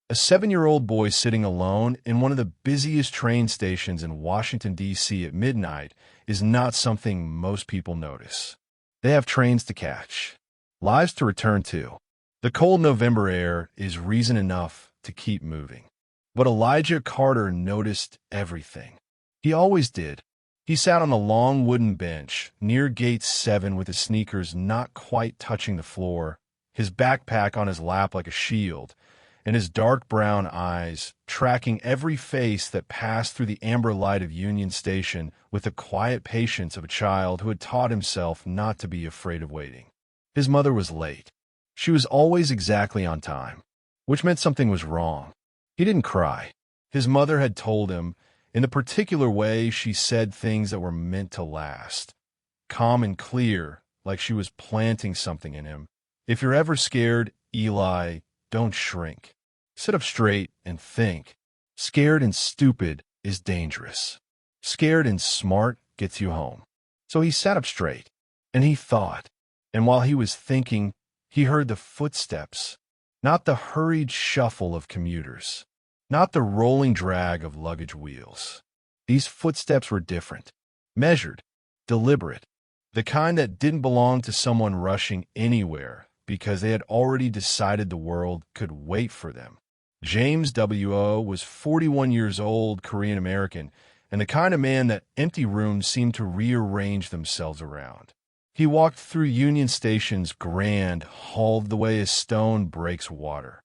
A 7-year-old boy sitting alone in one of the busiest train stations in Washington, D.C. at midnight is not something most people notice. They have trains to catch, lives to return to. The cold November air is reason enough to keep moving. But Elijah Carter noticed everything. He always did. He sat on a long wooden bench near Gate 7 with his sneakers not quite touching the floor, his backpack on his lap like a shield, and his dark brown eyes tracking every face that passed through the amber light of Union Station with the quiet patience of a child who had taught himself not to be afraid of waiting. His mother was late. She was always exactly on time, which meant something was wrong. He didn't cry. His mother had told him, in the particular way she said things that were meant to last. Calm and clear, like she was planting something in him. If you're ever scared, Eli, don't shrink. Sit up straight and think. Scared and stupid is dangerous. Scared and smart gets you home. So he sat up straight, and he thought. And while he was thinking, he heard the footsteps, not the hurried shuffle of commuters, not the rolling drag of luggage wheels. These footsteps were different, measured, deliberate, the kind that didn't belong to someone rushing anywhere because they had already decided the world could wait for them. James W.O. was 41 years old, Korean-American, and the kind of man that empty rooms seemed to rearrange themselves around. He walked through Union Station's grand, hauled the way a stone breaks water,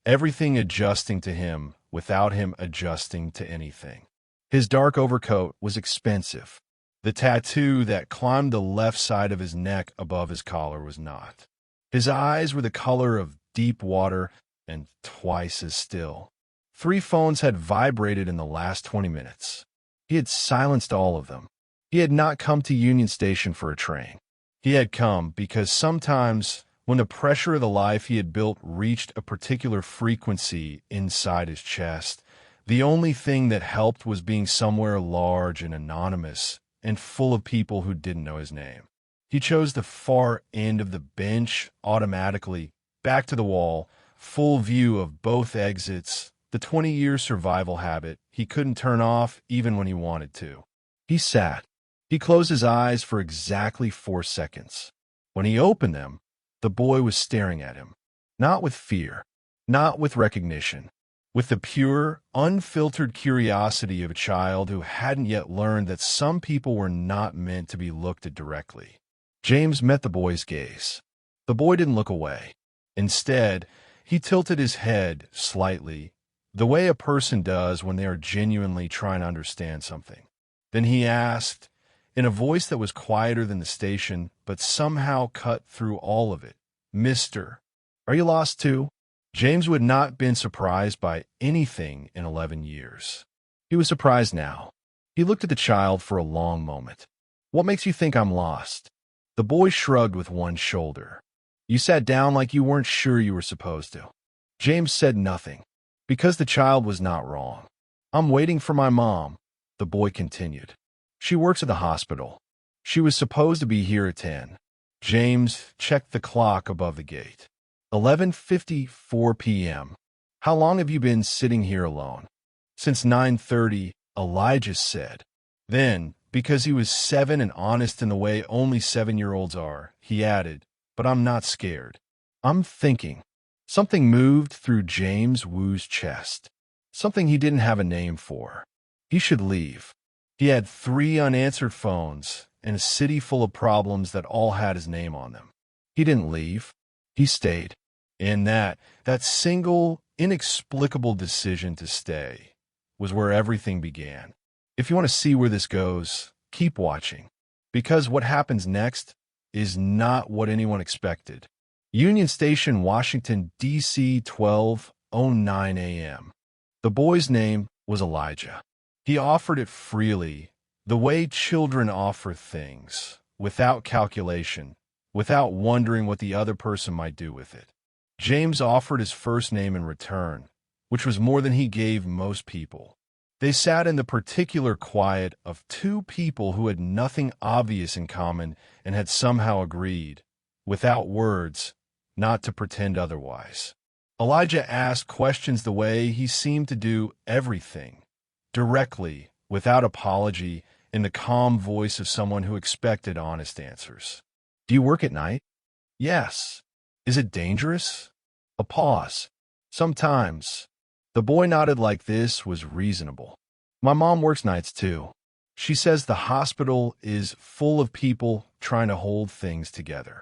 everything adjusting to him without him adjusting to anything. His dark overcoat was expensive. The tattoo that climbed the left side of his neck above his collar was not. His eyes were the color of deep water and twice as still. 3 phones had vibrated in the last 20 minutes. He had silenced all of them. He had not come to Union Station for a train. He had come because sometimes, when the pressure of the life he had built reached a particular frequency inside his chest, the only thing that helped was being somewhere large and anonymous and full of people who didn't know his name. He chose the far end of the bench automatically, back to the wall, full view of both exits, the 20-year survival habit he couldn't turn off even when he wanted to. He sat. He closed his eyes for exactly 4 seconds. When he opened them, the boy was staring at him, not with fear, not with recognition, with the pure, unfiltered curiosity of a child who hadn't yet learned that some people were not meant to be looked at directly. James met the boy's gaze. The boy didn't look away. Instead, he tilted his head slightly, the way a person does when they are genuinely trying to understand something. Then he asked, in a voice that was quieter than the station, but somehow cut through all of it, "Mister, are you lost too?" James would not been surprised by anything in 11 years. He was surprised now. He looked at the child for a long moment. "What makes you think I'm lost?" The boy shrugged with one shoulder. "You sat down like you weren't sure you were supposed to." James said nothing, because the child was not wrong. "I'm waiting for my mom," the boy continued. "She works at the hospital. She was supposed to be here at 10. James checked the clock above the gate. 11:54 p.m. "How long have you been sitting here alone?" "Since 9:30, Elijah said. Then, because he was 7 and honest in the way only 7-year-olds are, he added, "But I'm not scared. I'm thinking." Something moved through James Wu's chest. Something he didn't have a name for. He should leave. He had 3 unanswered phones and a city full of problems that all had his name on them. He didn't leave. He stayed. And that single, inexplicable decision to stay was where everything began. If you want to see where this goes, keep watching. Because what happens next is not what anyone expected. Union Station, Washington, D.C., 12:09 a.m. The boy's name was Elijah. He offered it freely, the way children offer things, without calculation, without wondering what the other person might do with it. James offered his first name in return, which was more than he gave most people. They sat in the particular quiet of 2 people who had nothing obvious in common and had somehow agreed, without words, not to pretend otherwise. Elijah asked questions the way he seemed to do everything, directly, without apology, in the calm voice of someone who expected honest answers. Do you work at night? Yes. Is it dangerous? A pause. Sometimes. The boy nodded like this was reasonable. My mom works nights too. She says the hospital is full of people trying to hold things together.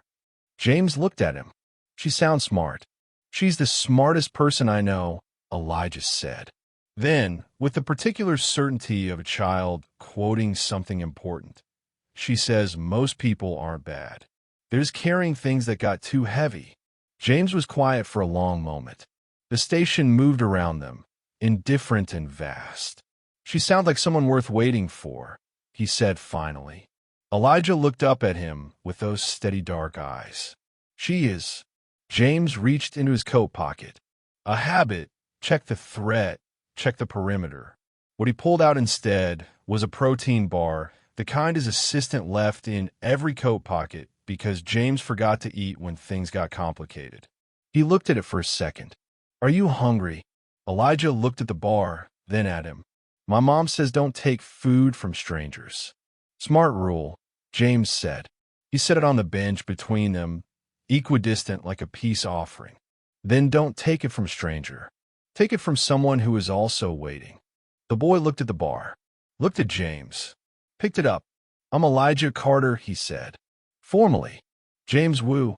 James looked at him. She sounds smart. She's the smartest person I know, Elijah said. Then, with the particular certainty of a child quoting something important, she says most people aren't bad. They're just carrying things that got too heavy. James was quiet for a long moment. The station moved around them, indifferent and vast. She sounded like someone worth waiting for, he said finally. Elijah looked up at him with those steady dark eyes. She is. James reached into his coat pocket. A habit. Check the threat. Check the perimeter. What he pulled out instead was a protein bar, the kind his assistant left in every coat pocket because James forgot to eat when things got complicated. He looked at it for a second. Are you hungry? Elijah looked at the bar, then at him. My mom says don't take food from strangers. Smart rule, James said. He set it on the bench between them, equidistant like a peace offering. Then don't take it from a stranger. Take it from someone who is also waiting. The boy looked at the bar, looked at James, picked it up. I'm Elijah Carter, he said. Formally. James Wu,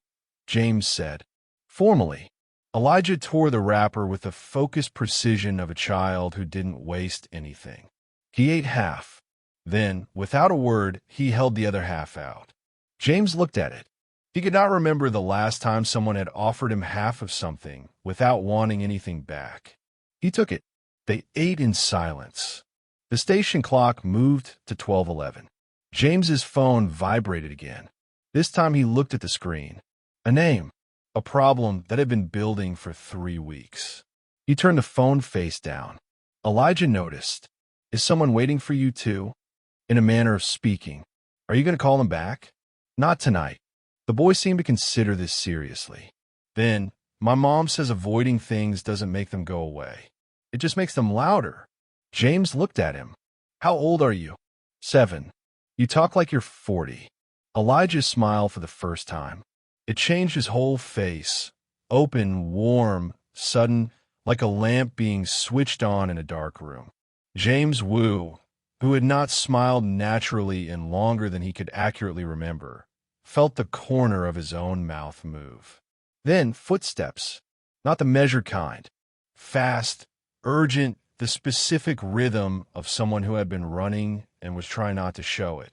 James said. Formally. Elijah tore the wrapper with the focused precision of a child who didn't waste anything. He ate half. Then, without a word, he held the other half out. James looked at it. He could not remember the last time someone had offered him half of something without wanting anything back. He took it. They ate in silence. The station clock moved to 12:11. James's phone vibrated again. This time he looked at the screen. A name. A problem that had been building for 3 weeks. He turned the phone face down. Elijah noticed. Is someone waiting for you too? In a manner of speaking. Are you going to call them back? Not tonight. The boy seemed to consider this seriously. Then, my mom says avoiding things doesn't make them go away. It just makes them louder. James looked at him. How old are you? 7. You talk like you're 40. Elijah smiled for the first time. It changed his whole face. Open, warm, sudden, like a lamp being switched on in a dark room. James Wu, who had not smiled naturally in longer than he could accurately remember, felt the corner of his own mouth move. Then footsteps, not the measured kind. Fast, urgent, the specific rhythm of someone who had been running and was trying not to show it.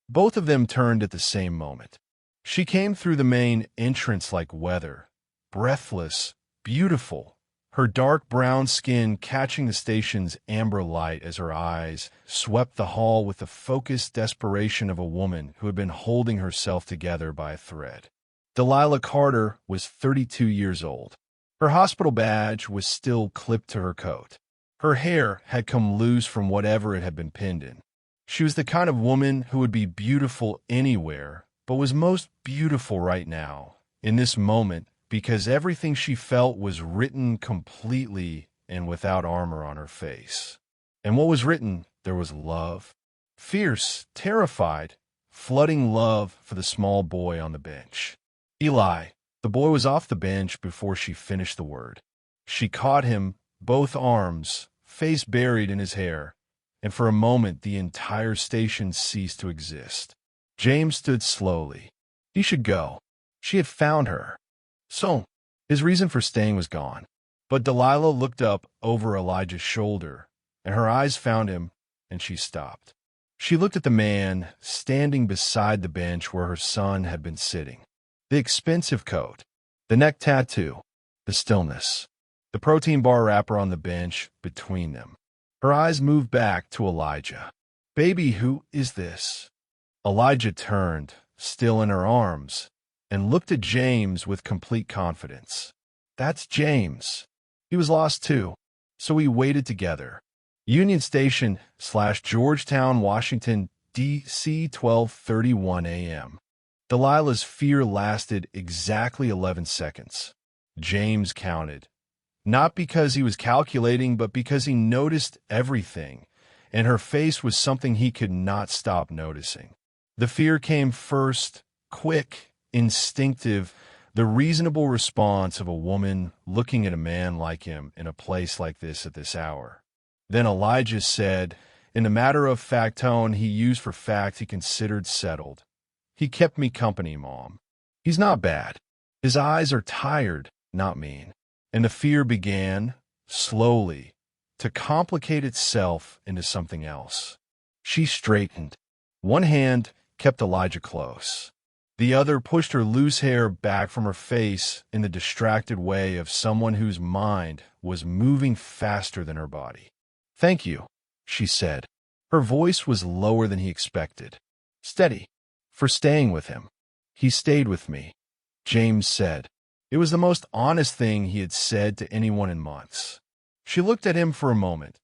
Both of them turned at the same moment. She came through the main entrance like weather, breathless, beautiful, her dark brown skin catching the station's amber light as her eyes swept the hall with the focused desperation of a woman who had been holding herself together by a thread. Delilah Carter was 32 years old. Her hospital badge was still clipped to her coat. Her hair had come loose from whatever it had been pinned in. She was the kind of woman who would be beautiful anywhere, but was most beautiful right now, in this moment, because everything she felt was written completely and without armor on her face. And what was written, there was love. Fierce, terrified, flooding love for the small boy on the bench. Eli, the boy was off the bench before she finished the word. She caught him, both arms, face buried in his hair, and for a moment the entire station ceased to exist. James stood slowly. He should go. She had found her. So, his reason for staying was gone. But Delilah looked up over Elijah's shoulder, and her eyes found him, and she stopped. She looked at the man standing beside the bench where her son had been sitting. The expensive coat, the neck tattoo, the stillness, the protein bar wrapper on the bench between them. Her eyes moved back to Elijah. Baby, who is this? Elijah turned, still in her arms, and looked at James with complete confidence. That's James. He was lost too, so we waited together. Union Station / Georgetown, Washington, D.C., 12:31 a.m. Delilah's fear lasted exactly 11 seconds. James counted. Not because he was calculating, but because he noticed everything, and her face was something he could not stop noticing. The fear came first, quick, instinctive, the reasonable response of a woman looking at a man like him in a place like this at this hour. Then Elijah said, in the matter-of-fact tone he used for fact he considered settled, "He kept me company, Mom. He's not bad. His eyes are tired, not mean." And the fear began, slowly, to complicate itself into something else. She straightened. One hand kept Elijah close. The other pushed her loose hair back from her face in the distracted way of someone whose mind was moving faster than her body. "Thank you," she said. Her voice was lower than he expected. "Steady. For staying with him." "He stayed with me," James said. It was the most honest thing he had said to anyone in months. She looked at him for a moment,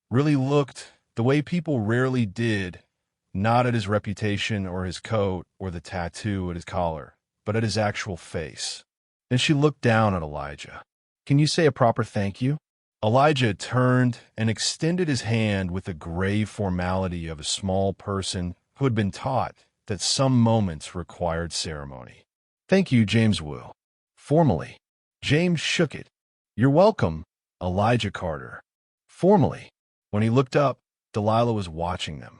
really looked the way people rarely did, not at his reputation or his coat or the tattoo at his collar, but at his actual face. Then she looked down at Elijah. "Can you say a proper thank you?" Elijah turned and extended his hand with the grave formality of a small person who had been taught that some moments required ceremony. "Thank you, James Will." Formally. James shook it. "You're welcome, Elijah Carter." Formally. When he looked up, Delilah was watching them.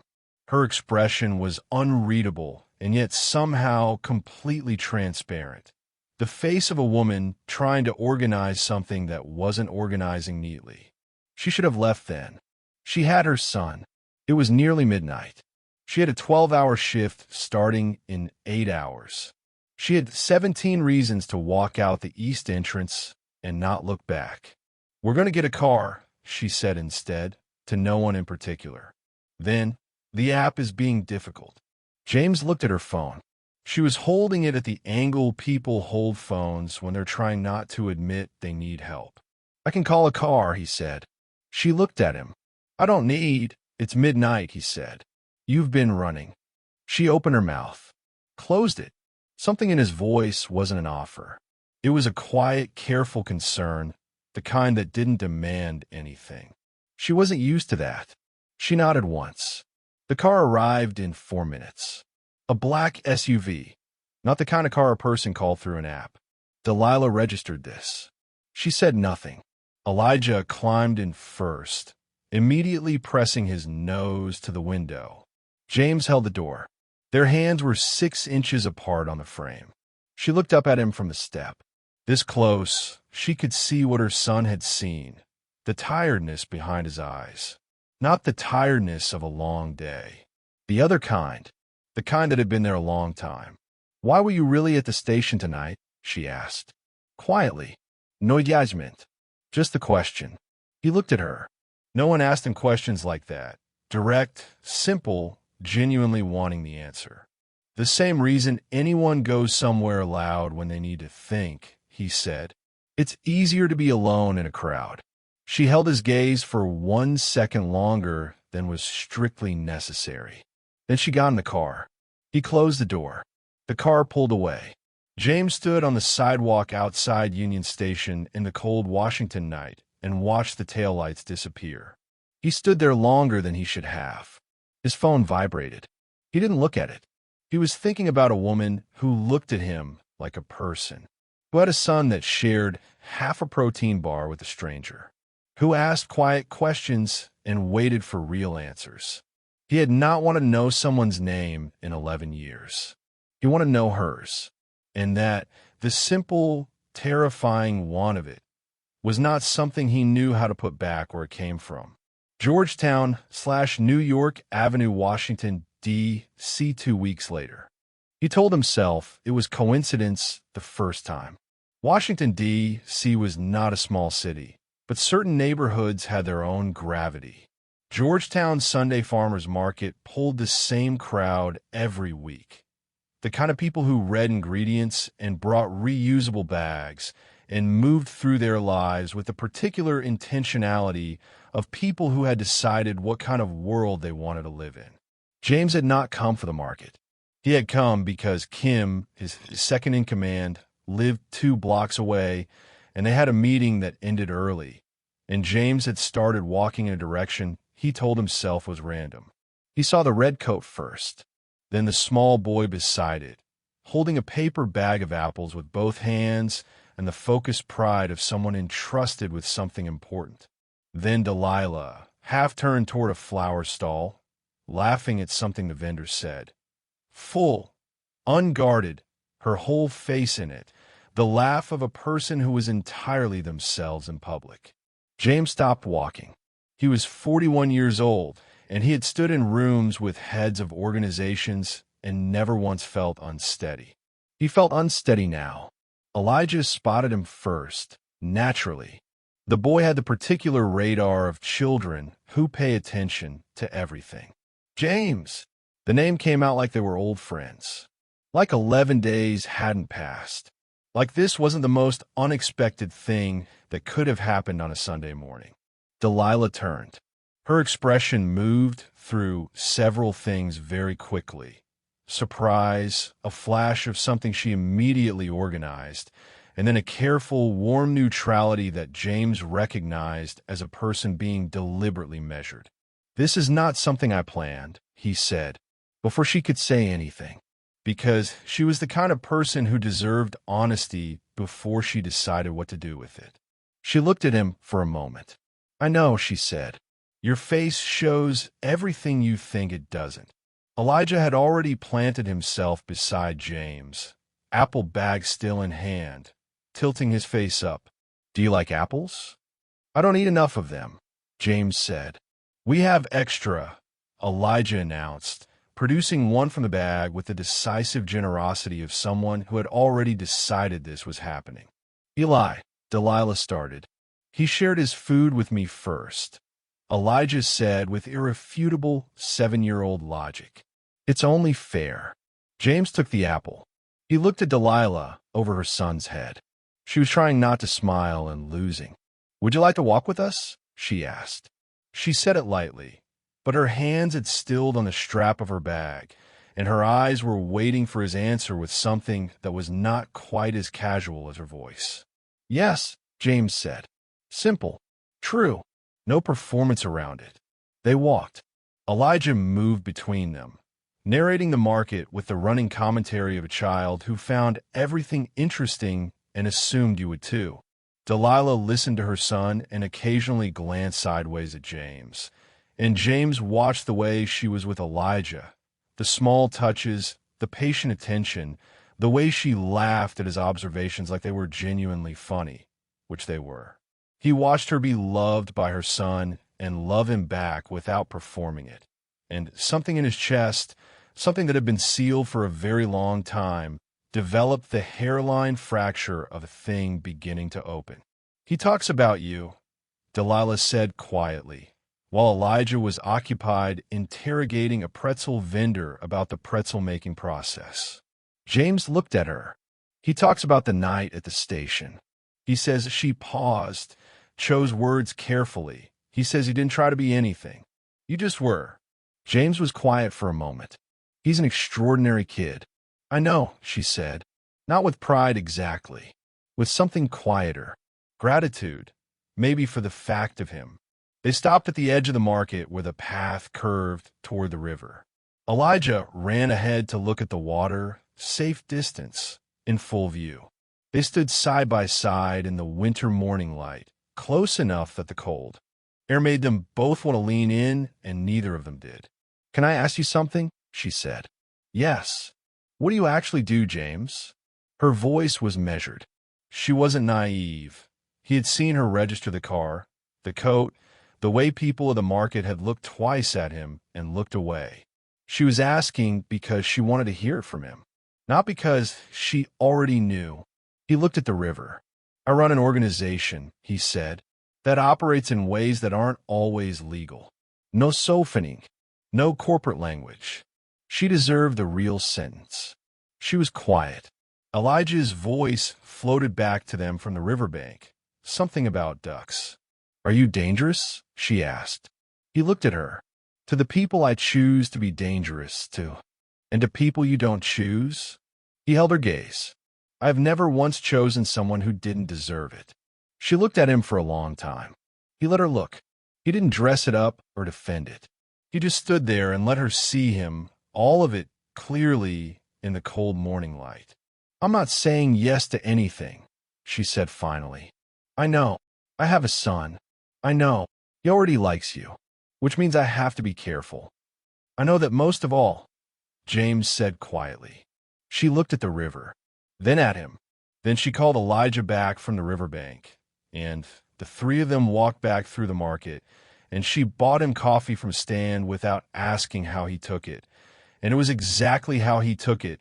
Her expression was unreadable and yet somehow completely transparent. The face of a woman trying to organize something that wasn't organizing neatly. She should have left then. She had her son. It was nearly midnight. She had a 12-hour shift starting in 8 hours. She had 17 reasons to walk out the east entrance and not look back. "We're going to get a car," she said instead, to no one in particular. Then, "The app is being difficult." James looked at her phone. She was holding it at the angle people hold phones when they're trying not to admit they need help. "I can call a car," he said. She looked at him. "I don't need." "It's midnight," he said. "You've been running." She opened her mouth, closed it. Something in his voice wasn't an offer. It was a quiet, careful concern, the kind that didn't demand anything. She wasn't used to that. She nodded once. The car arrived in 4 minutes. A black SUV, not the kind of car a person called through an app. Delilah registered this. She said nothing. Elijah climbed in first, immediately pressing his nose to the window. James held the door. Their hands were 6 inches apart on the frame. She looked up at him from the step. This close, she could see what her son had seen, the tiredness behind his eyes. Not the tiredness of a long day. The other kind, the kind that had been there a long time. "Why were you really at the station tonight?" she asked. Quietly. No judgment. Just the question. He looked at her. No one asked him questions like that. Direct, simple, genuinely wanting the answer. "The same reason anyone goes somewhere loud when they need to think," he said. "It's easier to be alone in a crowd." She held his gaze for 1 second longer than was strictly necessary. Then she got in the car. He closed the door. The car pulled away. James stood on the sidewalk outside Union Station in the cold Washington night and watched the taillights disappear. He stood there longer than he should have. His phone vibrated. He didn't look at it. He was thinking about a woman who looked at him like a person, who had a son that shared half a protein bar with a stranger, who asked quiet questions and waited for real answers. He had not wanted to know someone's name in 11 years. He wanted to know hers, and that the simple, terrifying want of it was not something he knew how to put back where it came from. Georgetown/New York Avenue, Washington, D.C. 2 weeks later. He told himself it was coincidence the first time. Washington, D.C. was not a small city, but certain neighborhoods had their own gravity. Georgetown Sunday Farmers Market pulled the same crowd every week. The kind of people who read ingredients and brought reusable bags and moved through their lives with the particular intentionality of people who had decided what kind of world they wanted to live in. James had not come for the market. He had come because Kim, his second in command, lived 2 blocks away, and they had a meeting that ended early, and James had started walking in a direction he told himself was random. He saw the red coat first, then the small boy beside it, holding a paper bag of apples with both hands and the focused pride of someone entrusted with something important. Then Delilah, half turned toward a flower stall, laughing at something the vendor said. Full, unguarded, her whole face in it, the laugh of a person who was entirely themselves in public. James stopped walking. He was 41 years old, and he had stood in rooms with heads of organizations and never once felt unsteady. He felt unsteady now. Elijah spotted him first, naturally. The boy had the particular radar of children who pay attention to everything. James! The name came out like they were old friends. Like 11 days hadn't passed. Like this wasn't the most unexpected thing that could have happened on a Sunday morning. Delilah turned. Her expression moved through several things very quickly. Surprise, a flash of something she immediately organized, and then a careful, warm neutrality that James recognized as a person being deliberately measured. This is not something I planned, he said, before she could say anything, because she was the kind of person who deserved honesty before she decided what to do with it. She looked at him for a moment. I know, she said. Your face shows everything you think it doesn't. Elijah had already planted himself beside James, apple bag still in hand, tilting his face up. Do you like apples? I don't eat enough of them, James said. We have extra, Elijah announced, producing one from the bag with the decisive generosity of someone who had already decided this was happening. Eli, Delilah started. He shared his food with me first, Elijah said with irrefutable 7-year-old logic. It's only fair. James took the apple. He looked at Delilah over her son's head. She was trying not to smile and losing. Would you like to walk with us? She asked. She said it lightly, but her hands had stilled on the strap of her bag, and her eyes were waiting for his answer with something that was not quite as casual as her voice. Yes, James said. Simple. True. No performance around it. They walked. Elijah moved between them, narrating the market with the running commentary of a child who found everything interesting and assumed you would too. Delilah listened to her son and occasionally glanced sideways at James, and James watched the way she was with Elijah, the small touches, the patient attention, the way she laughed at his observations like they were genuinely funny, which they were. He watched her be loved by her son and love him back without performing it, and something in his chest, something that had been sealed for a very long time, developed the hairline fracture of a thing beginning to open. He talks about you, Delilah said quietly, while Elijah was occupied interrogating a pretzel vendor about the pretzel-making process. James looked at her. He talks about the night at the station. He says she paused, chose words carefully. He says you didn't try to be anything. You just were. James was quiet for a moment. He's an extraordinary kid. I know, she said. Not with pride exactly. With something quieter. Gratitude. Maybe for the fact of him. They stopped at the edge of the market where the path curved toward the river. Elijah ran ahead to look at the water, safe distance, in full view. They stood side by side in the winter morning light, close enough that the cold air made them both want to lean in, and neither of them did. Can I ask you something? She said. Yes. What do you actually do, James? Her voice was measured. She wasn't naive. He had seen her register the car, the coat, the way people at the market had looked twice at him and looked away. She was asking because she wanted to hear it from him, not because she already knew. He looked at the river. I run an organization, he said, that operates in ways that aren't always legal. No softening, no corporate language. She deserved the real sentence. She was quiet. Elijah's voice floated back to them from the riverbank. Something about ducks. Are you dangerous? She asked. He looked at her. To the people I choose to be dangerous to. And to people you don't choose? He held her gaze. I have never once chosen someone who didn't deserve it. She looked at him for a long time. He let her look. He didn't dress it up or defend it. He just stood there and let her see him, all of it clearly in the cold morning light. "I'm not saying yes to anything," she said finally. "I know. I have a son. I know. He already likes you, which means I have to be careful. I know that most of all," James said quietly. She looked at the river, then at him. Then she called Elijah back from the riverbank, and the three of them walked back through the market, and she bought him coffee from a stand without asking how he took it. And it was exactly how he took it,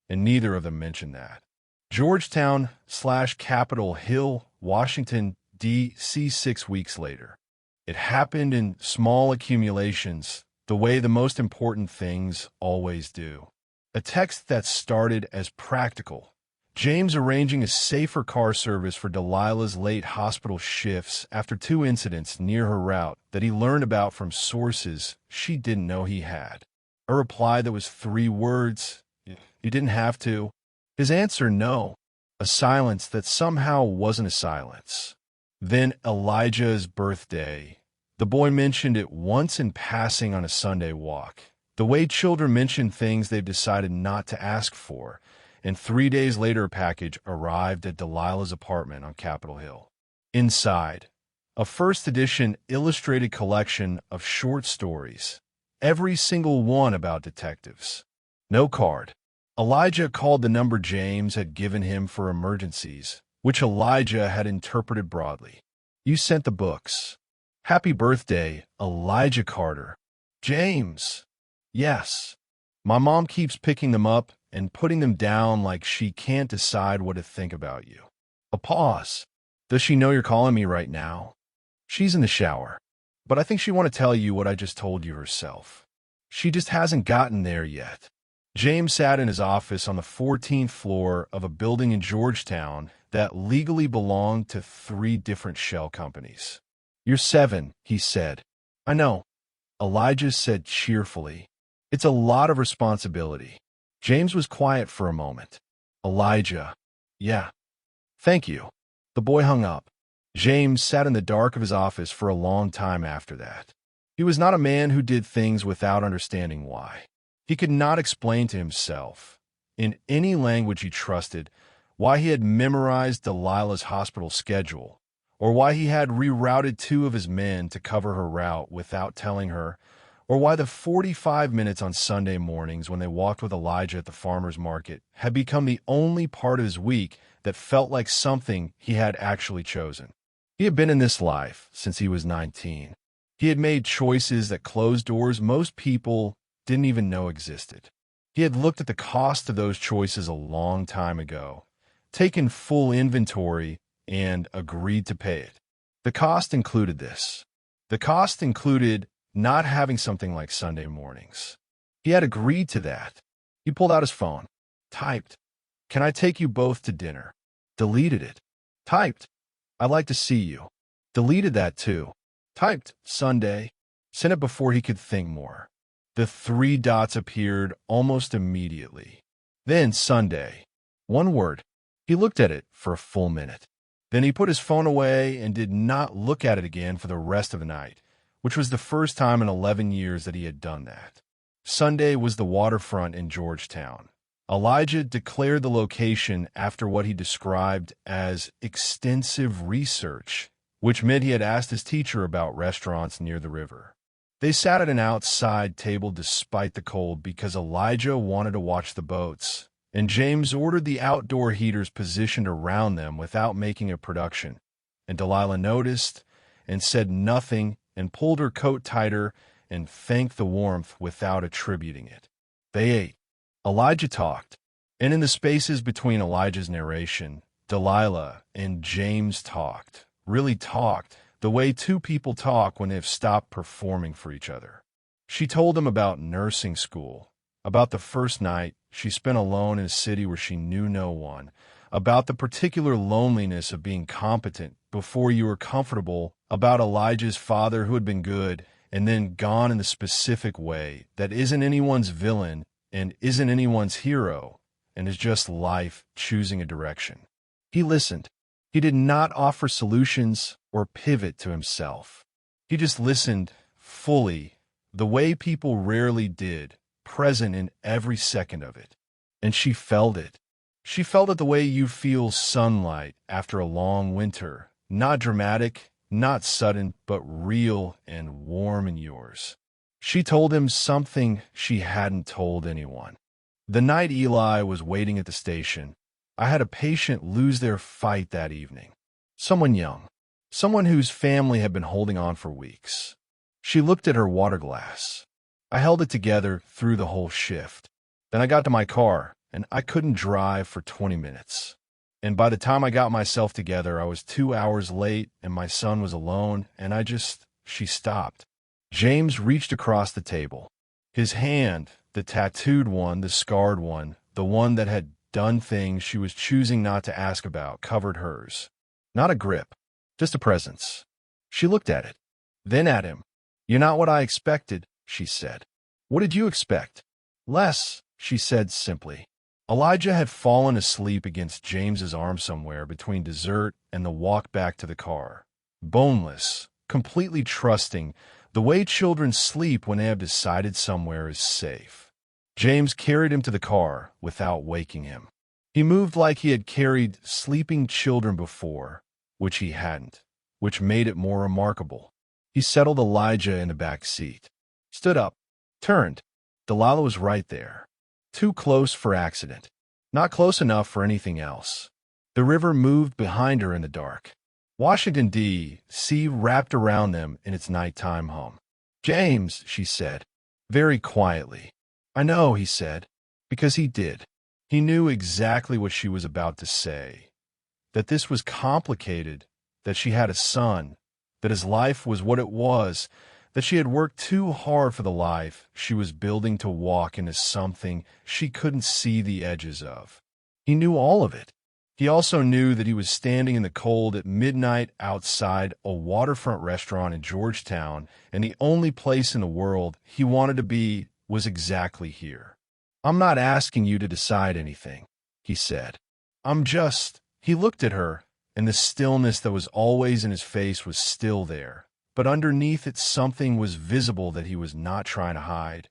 and neither of them mentioned that. Georgetown/Capitol Hill, Washington, D.C. 6 weeks later. It happened in small accumulations, the way the most important things always do. A text that started as practical. James arranging a safer car service for Delilah's late hospital shifts after 2 incidents near her route that he learned about from sources she didn't know he had. A reply that was 3 words. You didn't have to. His answer, no. A silence that somehow wasn't a silence. Then Elijah's birthday. The boy mentioned it once in passing on a Sunday walk. The way children mention things they've decided not to ask for. And 3 days later a package arrived at Delilah's apartment on Capitol Hill. Inside, a first edition illustrated collection of short stories, every single one about detectives. No card. Elijah called the number James had given him for emergencies, which Elijah had interpreted broadly. "You sent the books. Happy birthday, Elijah Carter." "James." "Yes. My mom keeps picking them up and putting them down like she can't decide what to think about you." A pause. "Does she know you're calling me right now?" "She's in the shower. But I think she want to tell you what I just told you herself. She just hasn't gotten there yet." James sat in his office on the 14th floor of a building in Georgetown that legally belonged to 3 different shell companies. "You're 7, he said. "I know," Elijah said cheerfully. "It's a lot of responsibility." James was quiet for a moment. "Elijah." "Yeah. Thank you." The boy hung up. James sat in the dark of his office for a long time after that. He was not a man who did things without understanding why. He could not explain to himself, in any language he trusted, why he had memorized Delilah's hospital schedule, or why he had rerouted 2 of his men to cover her route without telling her, or why the 45 minutes on Sunday mornings when they walked with Elijah at the farmer's market had become the only part of his week that felt like something he had actually chosen. He had been in this life since he was 19. He had made choices that closed doors most people didn't even know existed. He had looked at the cost of those choices a long time ago, taken full inventory, and agreed to pay it. The cost included this. The cost included not having something like Sunday mornings. He had agreed to that. He pulled out his phone. Typed, "Can I take you both to dinner?" Deleted it. Typed, "I'd like to see you." Deleted that too. Typed, "Sunday." Sent it before he could think more. The 3 dots appeared almost immediately. Then Sunday. 1 word. He looked at it for a full minute. Then he put his phone away and did not look at it again for the rest of the night, which was the first time in 11 years that he had done that. Sunday was the waterfront in Georgetown. Elijah declared the location after what he described as extensive research, which meant he had asked his teacher about restaurants near the river. They sat at an outside table despite the cold because Elijah wanted to watch the boats, and James ordered the outdoor heaters positioned around them without making a production. And Delilah noticed and said nothing and pulled her coat tighter and thanked the warmth without attributing it. They ate. Elijah talked, and in the spaces between Elijah's narration, Delilah and James talked, really talked, the way 2 people talk when they've stopped performing for each other. She told him about nursing school, about the first night she spent alone in a city where she knew no one, about the particular loneliness of being competent before you were comfortable, about Elijah's father who had been good and then gone in the specific way that isn't anyone's villain and isn't anyone's hero and is just life choosing a direction. He listened. He did not offer solutions or pivot to himself. He just listened fully, the way people rarely did, present in every second of it. And she felt it. She felt it the way you feel sunlight after a long winter, not dramatic, not sudden, but real and warm in yours. She told him something she hadn't told anyone. The night Eli was waiting at the station, I had a patient lose their fight that evening. Someone young. Someone whose family had been holding on for weeks. She looked at her water glass. I held it together through the whole shift. Then I got to my car, and I couldn't drive for 20 minutes. And by the time I got myself together, I was 2 hours late, and my son was alone, and she stopped. James reached across the table. His hand, the tattooed one, the scarred one, the one that had done things she was choosing not to ask about, covered hers. Not a grip, just a presence. She looked at it, then at him. "You're not what I expected," she said. "What did you expect?" "Less," she said simply. Elijah had fallen asleep against James's arm somewhere between dessert and the walk back to the car. Boneless, completely trusting, the way children sleep when they have decided somewhere is safe. James carried him to the car without waking him. He moved like he had carried sleeping children before, which he hadn't, which made it more remarkable. He settled Elijah in the back seat, stood up, turned. Delilah was right there. Too close for accident, not close enough for anything else. The river moved behind her in the dark. Washington, D.C. wrapped around them in its nighttime hum. "James," she said, very quietly. "I know," he said, because he did. He knew exactly what she was about to say, that this was complicated, that she had a son, that his life was what it was, that she had worked too hard for the life she was building to walk into something she couldn't see the edges of. He knew all of it. He also knew that he was standing in the cold at midnight outside a waterfront restaurant in Georgetown, and the only place in the world he wanted to be was exactly here. "I'm not asking you to decide anything," he said. He looked at her, and the stillness that was always in his face was still there, but underneath it something was visible that he was not trying to hide.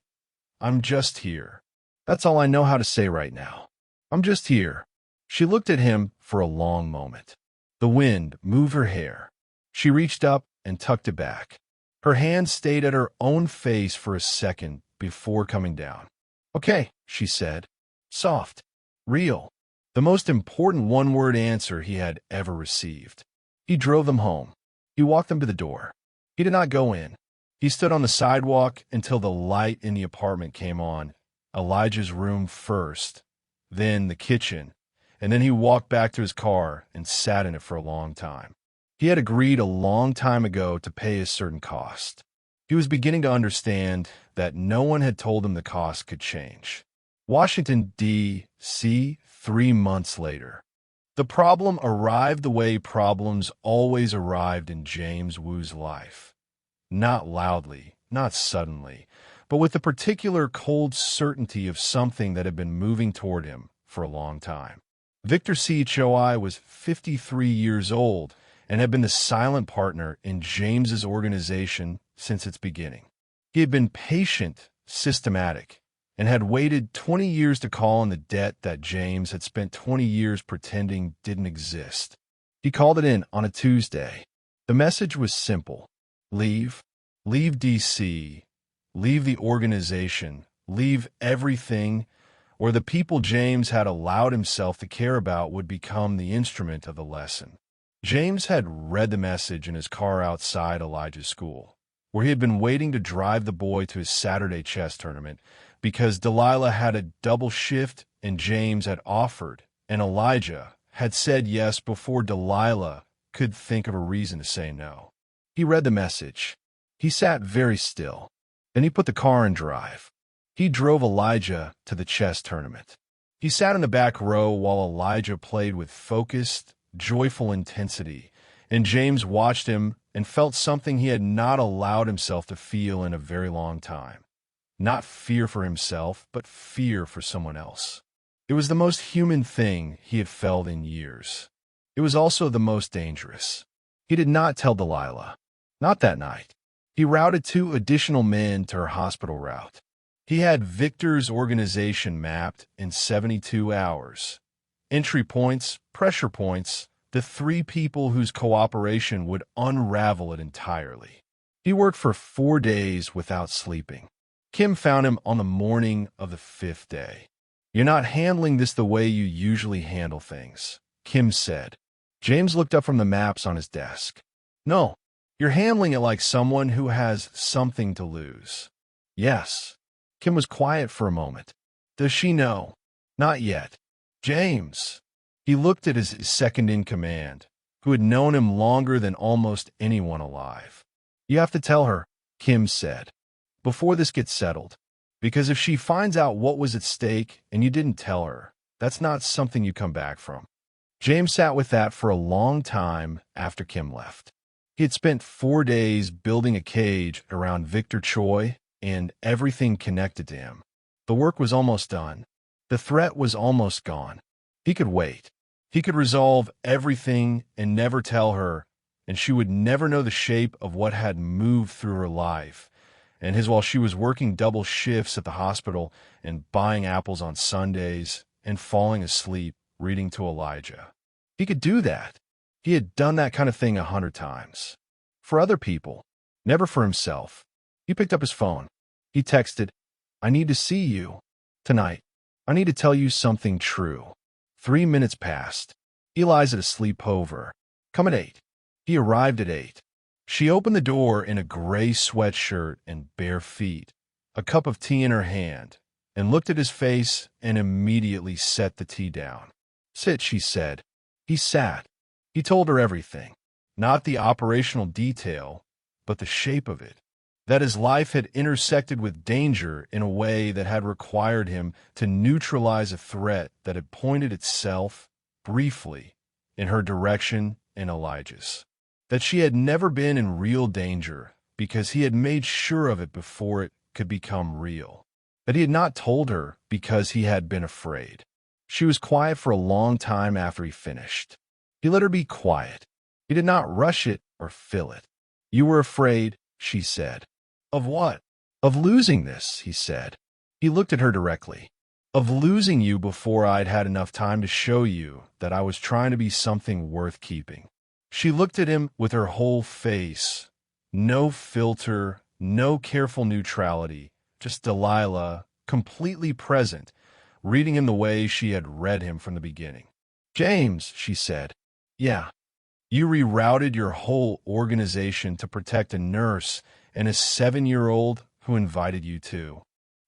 "I'm just here. That's all I know how to say right now. I'm just here." She looked at him for a long moment. The wind moved her hair. She reached up and tucked it back. Her hand stayed at her own face for a second before coming down. "Okay," she said. Soft. Real. The most important one-word answer he had ever received. He drove them home. He walked them to the door. He did not go in. He stood on the sidewalk until the light in the apartment came on. Elijah's room first, then the kitchen, and then he walked back to his car and sat in it for a long time. He had agreed a long time ago to pay a certain cost. He was beginning to understand that no one had told him the cost could change. Washington, D.C., 3 months later. The problem arrived the way problems always arrived in James Wu's life. Not loudly, not suddenly, but with the particular cold certainty of something that had been moving toward him for a long time. Victor Choi was 53 years old and had been the silent partner in James's organization since its beginning. He had been patient, systematic, and had waited 20 years to call on the debt that James had spent 20 years pretending didn't exist. He called it in on a Tuesday. The message was simple. Leave. Leave D.C. Leave the organization. Leave everything, or the people James had allowed himself to care about would become the instrument of the lesson. James had read the message in his car outside Elijah's school, where he had been waiting to drive the boy to his Saturday chess tournament because Delilah had a double shift and James had offered, and Elijah had said yes before Delilah could think of a reason to say no. He read the message. He sat very still. Then he put the car in drive. He drove Elijah to the chess tournament. He sat in the back row while Elijah played with focused, joyful intensity, and James watched him and felt something he had not allowed himself to feel in a very long time. Not fear for himself, but fear for someone else. It was the most human thing he had felt in years. It was also the most dangerous. He did not tell Delilah. Not that night. He routed 2 additional men to her hospital route. He had Victor's organization mapped in 72 hours. Entry points, pressure points, the 3 people whose cooperation would unravel it entirely. He worked for 4 days without sleeping. Kim found him on the morning of the 5th day. "You're not handling this the way you usually handle things," Kim said. James looked up from the maps on his desk. "No, you're handling it like someone who has something to lose." "Yes." Kim was quiet for a moment. "Does she know?" "Not yet." "James." He looked at his second-in-command, who had known him longer than almost anyone alive. "You have to tell her," Kim said, "before this gets settled. Because if she finds out what was at stake and you didn't tell her, that's not something you come back from." James sat with that for a long time after Kim left. He had spent 4 days building a cage around Victor Choi and everything connected to him. The work was almost done. The threat was almost gone. He could wait. He could resolve everything and never tell her, and she would never know the shape of what had moved through her life, and his while she was working double shifts at the hospital and buying apples on Sundays and falling asleep reading to Elijah. He could do that. He had done that kind of thing 100 times. For other people, never for himself. He picked up his phone. He texted, "I need to see you. Tonight. I need to tell you something true." 3 minutes passed. Eli's at a sleepover. "Come at 8. He arrived at 8. She opened the door in a gray sweatshirt and bare feet, a cup of tea in her hand, and looked at his face and immediately set the tea down. "Sit," she said. He sat. He told her everything. Not the operational detail, but the shape of it. That his life had intersected with danger in a way that had required him to neutralize a threat that had pointed itself, briefly, in her direction and Elijah's. That she had never been in real danger because he had made sure of it before it could become real. That he had not told her because he had been afraid. She was quiet for a long time after he finished. He let her be quiet. He did not rush it or fill it. "You were afraid," she said. "Of what?" "Of losing this," he said. He looked at her directly. "Of losing you before I'd had enough time to show you that I was trying to be something worth keeping." She looked at him with her whole face. No filter, no careful neutrality, just Delilah, completely present, reading him the way she had read him from the beginning. "James," she said. "Yeah. You rerouted your whole organization to protect a nurse and a 7-year-old who invited you to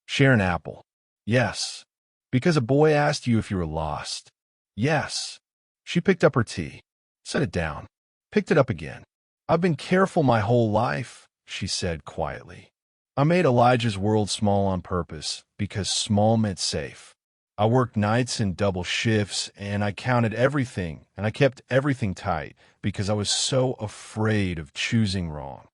share an apple." "Yes." "Because a boy asked you if you were lost." "Yes." She picked up her tea, set it down, picked it up again. "I've been careful my whole life," she said quietly. "I made Elijah's world small on purpose because small meant safe. I worked nights and double shifts, and I counted everything, and I kept everything tight because I was so afraid of choosing wrong."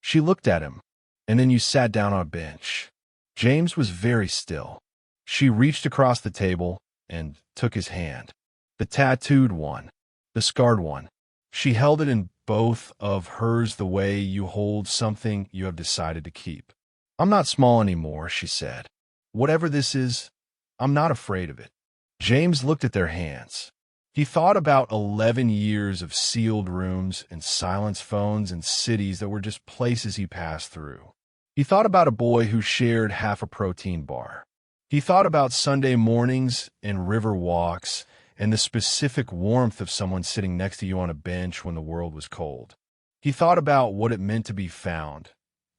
She looked at him, and then you sat down on a bench. James was very still. She reached across the table and took his hand. The tattooed one, the scarred one. She held it in both of hers the way you hold something you have decided to keep. "I'm not small anymore," she said. "Whatever this is, I'm not afraid of it." James looked at their hands. He thought about 11 years of sealed rooms and silence phones and cities that were just places he passed through. He thought about a boy who shared half a protein bar. He thought about Sunday mornings and river walks and the specific warmth of someone sitting next to you on a bench when the world was cold. He thought about what it meant to be found,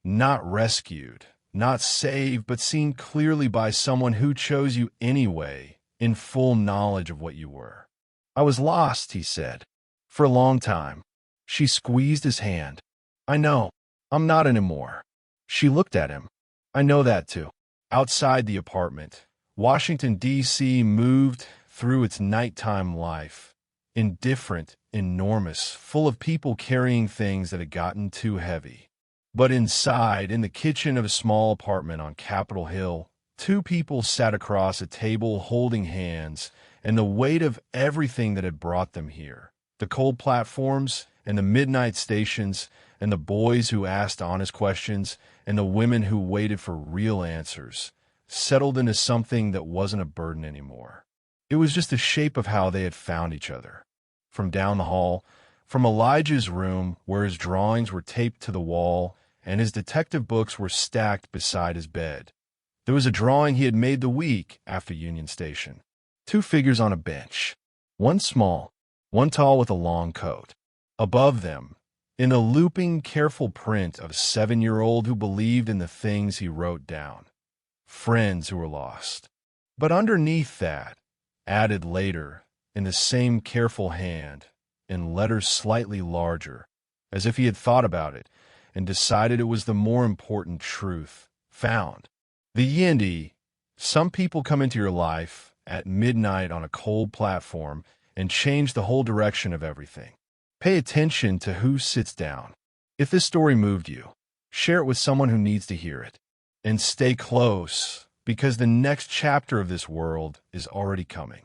not rescued, not saved, but seen clearly by someone who chose you anyway, in full knowledge of what you were. "I was lost," he said, "for a long time." She squeezed his hand. "I know. I'm not anymore." She looked at him. "I know that too." Outside the apartment, Washington, D.C. moved through its nighttime life, indifferent, enormous, full of people carrying things that had gotten too heavy. But inside, in the kitchen of a small apartment on Capitol Hill, 2 people sat across a table holding hands, and the weight of everything that had brought them here, The cold platforms and the midnight stations and the boys who asked honest questions and the women who waited for real answers settled into something that wasn't a burden anymore. It was just the shape of how they had found each other. From down the hall, from Elijah's room where his drawings were taped to the wall and his detective books were stacked beside his bed. There was a drawing he had made the week after Union Station. Two figures on a bench, one small, one tall with a long coat. Above them, in a looping, careful print of a 7-year-old who believed in the things he wrote down. Friends who were lost. But underneath that, added later, in the same careful hand, in letters slightly larger, as if he had thought about it and decided it was the more important truth, found. The Yindi. Some people come into your life at midnight on a cold platform and change the whole direction of everything. Pay attention to who sits down. If this story moved you, share it with someone who needs to hear it. And stay close, because the next chapter of this world is already coming.